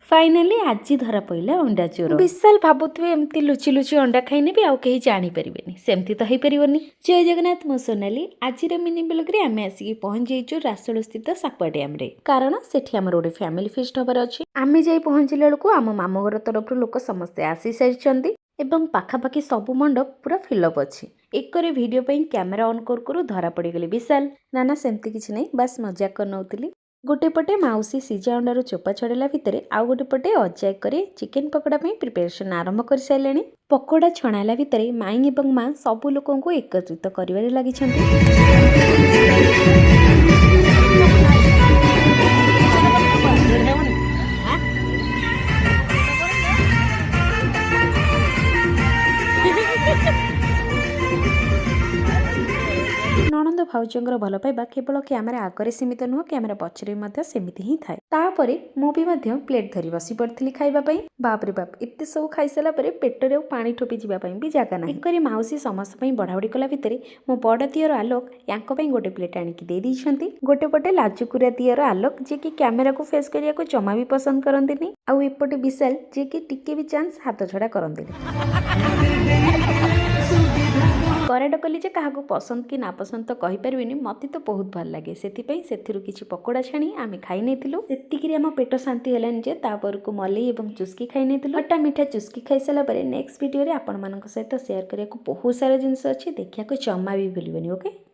Finally आज धरा पड़ा अंडा चोर। विशाल भावुवे एमती लुचि लुचि अंडा खाई भी आउ कहीं जानीपर सेमती तो हो पारनि। जय जगन्नाथ मो सोनाली। आज मिनी ब्लॉग रे आमे आसिक पहुंच जाइछु रासोल स्थित सापुआ डैम रे। कारण सेठी हमर गोटे फैमिली फिस्ट हबार अछि। आमे जाई पहुंचले बेलकु आम मामू घर तरफ लोक समस्ते आसी सारिछन्ती एवं पाखापाखि सबु मंडप पूरा फिलअप अछि। एकरे वीडियो पई कैमरा ऑन करू धरा पड़ी गले विशाल। ना सेमती किछि नै, बस मजाक कर नउतली। गोटे पटे माउसी सिजा अंडार चोपा छड़ेला भितर आउ गोटे पटे अजा करे चिकेन पकोड़ा प्रिपरेशन आरंभ कर सारे। पकोड़ा छणाला भितर माई और माँ सबू लोक एकत्रित कर लगी। ननंद भाउजंगर भल पाइबा केवल कैमेरा आगे सीमित नुह, कैमेरा पछरे सेमिति ही थाए। तापरे मु भी प्लेट धरी बसी पड़ी खाइबापी। बाप रे बाप, एते सब खाई सारा पेटर पानी ठोपी जावाई भी जगह ना। एक माउसी समस्त बढ़ाबड़ी कला भितर मो बड़ दियर आलोक यांक गोटे प्लेट आनिकी दे देइछंती। गोटे पटे लाजुकुरा दियर आलोक जे कि कैमेरा को फेस करिया को जमा भी पसंद करंती। आउ एपटे विशाल जे कि टिके भी चांस हाथ छड़ा करंती। कराट कली जे क्या पसंद कि ना पसंद तो कहीपरि, मत तो बहुत भल लगे। से किसी पकोड़ा छाणी आम खाई नहीं आम पेट शांति है जे तापर को मलई और चुस्की खाई नहीं। खट्टा मीठा चुस्की खाई सारापर नेक्स्ट वीडियो आपण मान सहित शेयर करने को बहुत सारा जिनस अच्छी। देखा जमा भी भूलि। ओके।